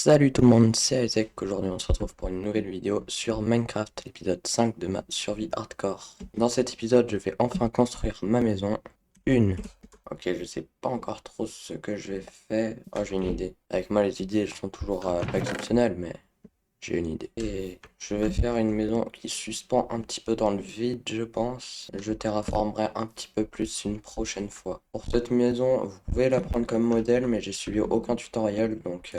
Salut tout le monde, c'est Isaac. Aujourd'hui on se retrouve pour une nouvelle vidéo sur Minecraft, l'épisode 5 de ma survie hardcore. Dans cet épisode je vais enfin construire ma maison. Ok, je sais pas encore trop ce que je vais faire. Oh, j'ai une idée. Avec moi les idées elles sont toujours pas exceptionnelles, mais j'ai une idée. Et je vais faire une maison qui suspend un petit peu dans le vide, je pense. Je terraformerai un petit peu plus une prochaine fois. Pour cette maison, vous pouvez la prendre comme modèle, mais j'ai suivi aucun tutoriel, donc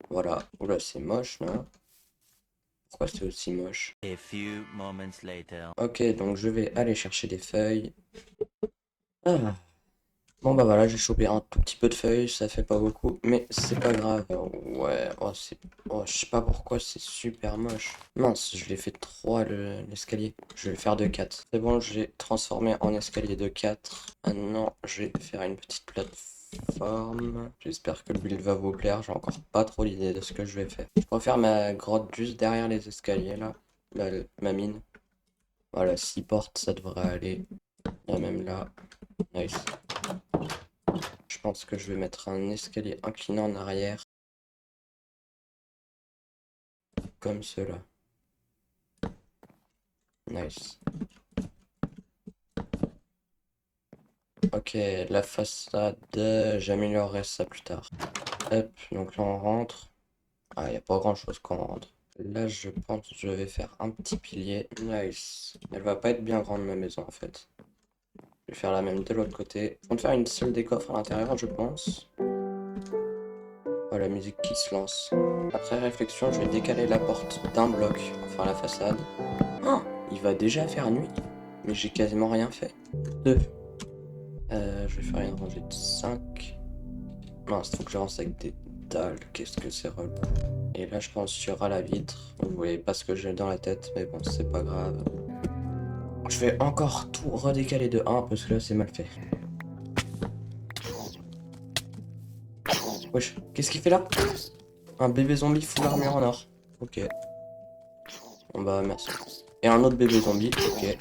voilà. Oula, c'est moche, non? Pourquoi c'est aussi moche? A few moments later. Ok, donc je vais aller chercher des feuilles. Ah. Bon bah voilà, j'ai chopé un tout petit peu de feuilles, ça fait pas beaucoup, mais c'est pas grave. Ouais, oh, je sais pas pourquoi c'est super moche. Mince, je l'ai fait de 3 l'escalier. Je vais le faire de 4. C'est bon, j'ai transformé en escalier de 4. Maintenant, je vais faire une petite plateforme. J'espère que le build va vous plaire, j'ai encore pas trop l'idée de ce que je vais faire. Je préfère ma grotte juste derrière les escaliers là, ma mine. Voilà, 6 portes, ça devrait aller. Là même là, nice. Je pense que je vais mettre un escalier incliné en arrière, comme cela. Nice. Ok, la façade, j'améliorerai ça plus tard. Hop, donc là on rentre. Ah, y a pas grand chose quand on rentre. Là, je pense que je vais faire un petit pilier. Nice. Elle va pas être bien grande ma maison en fait. Je vais faire la même de l'autre côté. On va faire une seule des coffres à l'intérieur, je pense. Oh, la musique qui se lance. Après réflexion, je vais décaler la porte d'un bloc, enfin la façade. Oh, il va déjà faire nuit. Mais j'ai quasiment rien fait. 2. Je vais faire une rangée de 5. Mince, faut que je rance avec des dalles. Qu'est-ce que c'est relou. Et là, je pense qu'il y aura la vitre. Vous voyez pas ce que j'ai dans la tête, mais bon, c'est pas grave. Je vais encore tout redécaler de 1 parce que là, c'est mal fait. Wesh, qu'est-ce qu'il fait là? Un bébé zombie full armure en or. Ok. Bon bah, merci. Et un autre bébé zombie. Ok.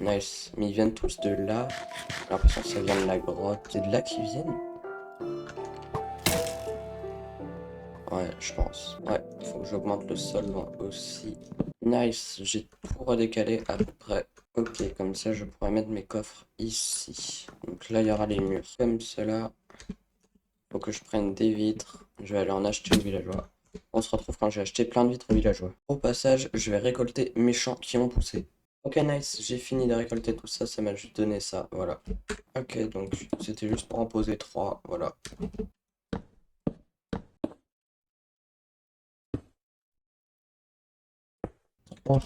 Nice. Mais ils viennent tous de là. J'ai l'impression que ça vient de la grotte. C'est de là qu'ils viennent? Ouais, je pense. Ouais, il faut que j'augmente le solvant aussi. Nice, j'ai tout redécalé à peu près. Ok, comme ça je pourrais mettre mes coffres ici. Donc là il y aura les murs comme cela. Faut que je prenne des vitres. Je vais aller en acheter au villageois. On se retrouve quand j'ai acheté plein de vitres au villageois. Au passage, je vais récolter mes champs qui ont poussé. Ok, nice, j'ai fini de récolter tout ça, ça m'a juste donné ça, voilà. Ok, donc c'était juste pour en poser 3, voilà. Bon.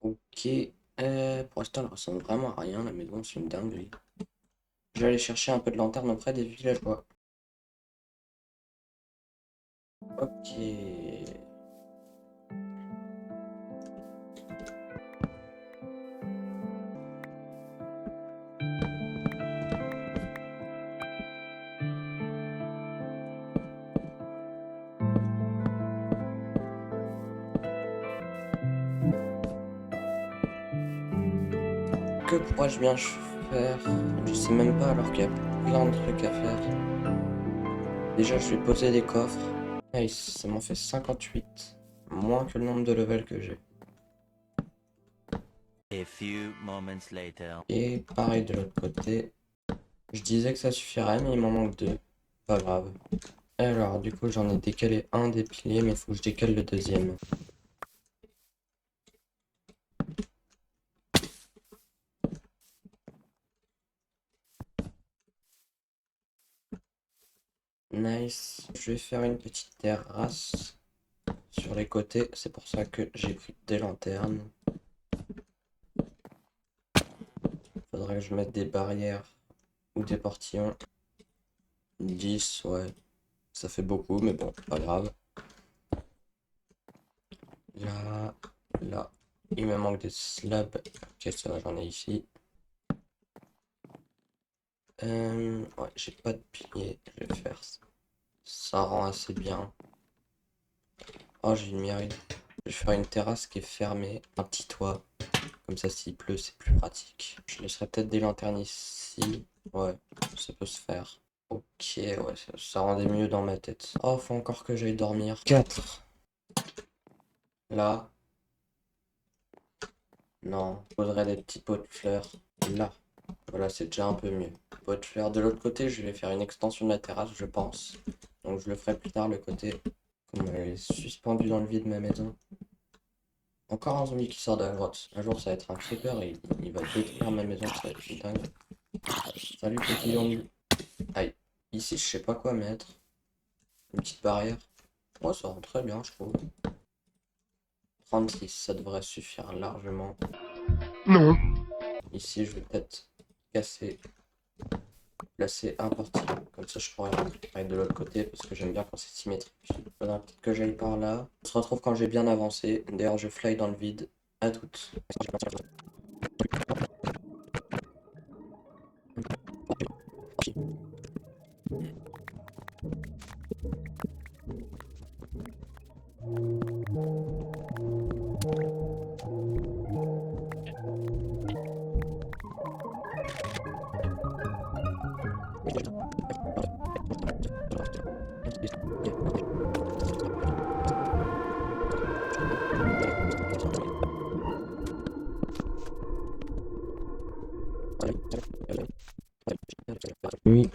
Ok, pour l'instant elle ressemble vraiment à rien, la maison c'est une dinguerie. Je vais aller chercher un peu de lanterne auprès des villageois. Ok. Que pourrais-je bien faire? Je sais même pas alors qu'il y a plein de trucs à faire. Déjà je vais poser des coffres. Nice, ça m'en fait 58. Moins que le nombre de levels que j'ai. A few moments later. Et pareil de l'autre côté. Je disais que ça suffirait mais il m'en manque 2. Pas grave. Alors du coup j'en ai décalé un des piliers mais il faut que je décale le deuxième. Nice. Je vais faire une petite terrasse sur les côtés. C'est pour ça que j'ai pris des lanternes. Faudrait que je mette des barrières ou des portillons. 10, ouais. Ça fait beaucoup, mais bon, pas grave. Là, là. Il me manque des slabs. Ok, ça va, j'en ai ici. Ouais, j'ai pas de pilier. Je vais faire ça. Ça rend assez bien. Oh, j'ai une mairie. Je vais faire une terrasse qui est fermée. Un petit toit. Comme ça, s'il pleut, c'est plus pratique. Je laisserai peut-être des lanternes ici. Ouais, ça peut se faire. Ok, ouais, ça rendait mieux dans ma tête. Oh, faut encore que j'aille dormir. 4. Là. Non, je poserai des petits pots de fleurs. Là. Voilà, c'est déjà un peu mieux. Pot de fleurs. De l'autre côté, je vais faire une extension de la terrasse, je pense. Donc je le ferai plus tard, le côté. Comme elle est suspendue dans le vide, ma maison. Encore un zombie qui sort de la grotte. Un jour, ça va être un creeper et il va détruire ma maison, ça va être dingue. Salut, petit zombie. Aïe. Ici, je sais pas quoi mettre. Une petite barrière. Ouais, ça rend très bien, je trouve. 36, ça devrait suffire largement. Non. Ici, je vais peut-être casser, placer un portillon. Comme ça, je pourrais rentrer de l'autre côté parce que j'aime bien quand c'est symétrique. Faudra peut-être que j'aille par là. On se retrouve quand j'ai bien avancé. D'ailleurs, je fly dans le vide. À toutes. Oui.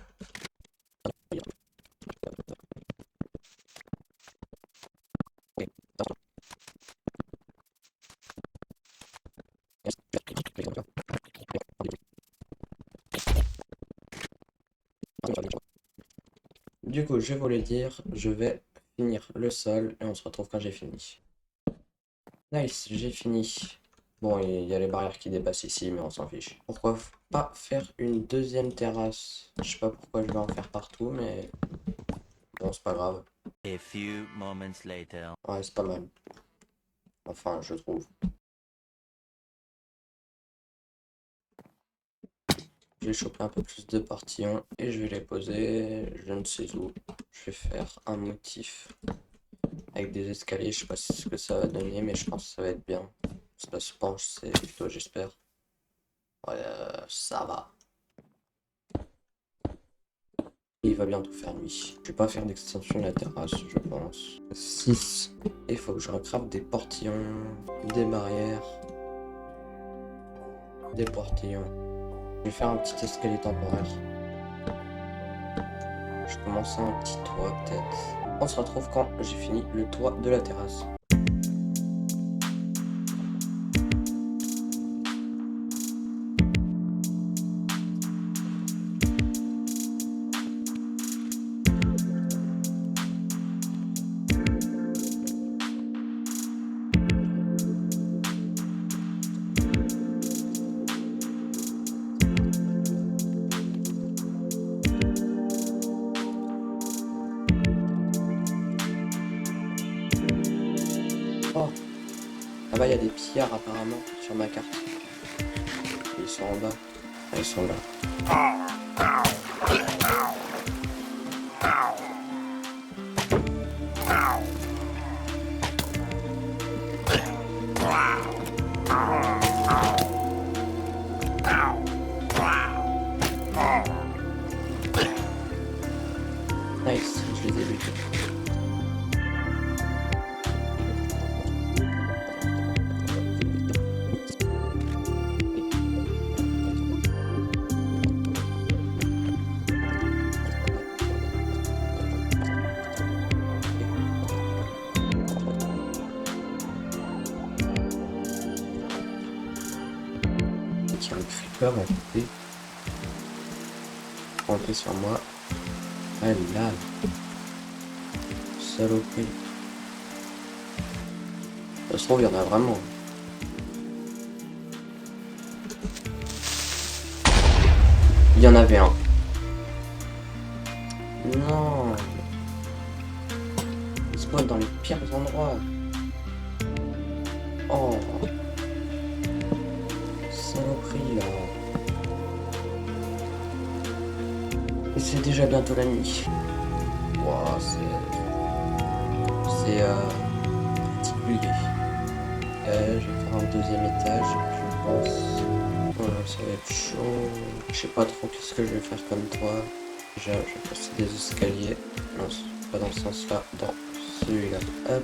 Du coup, je voulais dire, je vais finir le sol et on se retrouve quand j'ai fini. Nice, j'ai fini. Bon, il y a les barrières qui dépassent ici, mais on s'en fiche. Pourquoi pas faire une deuxième terrasse? Je sais pas pourquoi je vais en faire partout, mais bon, c'est pas grave. A few moments later. Ouais, c'est pas mal. Enfin, je trouve. Je vais choper un peu plus de portillons et je vais les poser je ne sais où. Je vais faire un motif avec des escaliers. Je sais pas ce que ça va donner, mais je pense que ça va être bien. Ça se penche, c'est plutôt, j'espère. Ouais, ça va. Il va bientôt faire nuit. Je vais pas faire d'extension de la terrasse, je pense. 6. Il faut que je recrave des portillons, des barrières, des portillons. Je vais faire un petit escalier temporaire. Je commence un petit toit peut-être. On se retrouve quand j'ai fini le toit de la terrasse. Oh, là-bas il y a des pillards apparemment sur ma carte. Ils sont en bas. Ah, ils sont là. Nice, je les ai butés. Il y a un creeper à côté. Rentrer sur moi. Ah là. Saloperie. Ça se trouve, il y en a vraiment. Il y en avait un. Non. Il spawn dans les pires endroits. Oh. Saloperie là. Et c'est déjà bientôt la nuit. Wow, c'est particulier. Je vais faire un deuxième étage. pense. Voilà, ça va être chaud. Je sais pas trop qu'est-ce que je vais faire comme toit. Déjà, je vais passer des escaliers. Non, c'est pas dans ce sens-là, dans celui-là. Hop.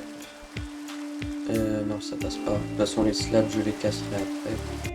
Non, ça passe pas. De toute façon, les slabs, je les casserai après.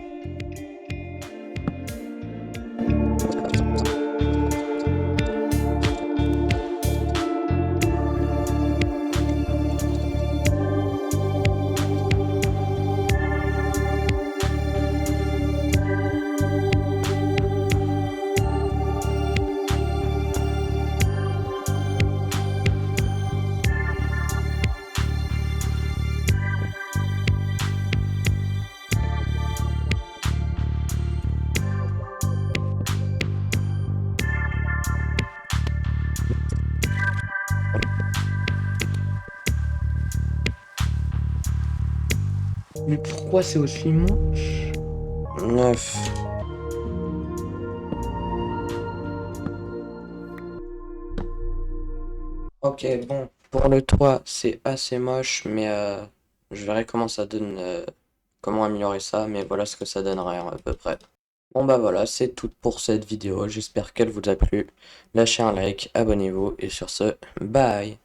Mais pourquoi c'est aussi moche? 9. Ok, bon. Pour le toit, c'est assez moche, mais je verrai comment ça donne, comment améliorer ça, mais voilà ce que ça donnerait à peu près. Bon bah voilà, c'est tout pour cette vidéo. J'espère qu'elle vous a plu. Lâchez un like, abonnez-vous, et sur ce, bye!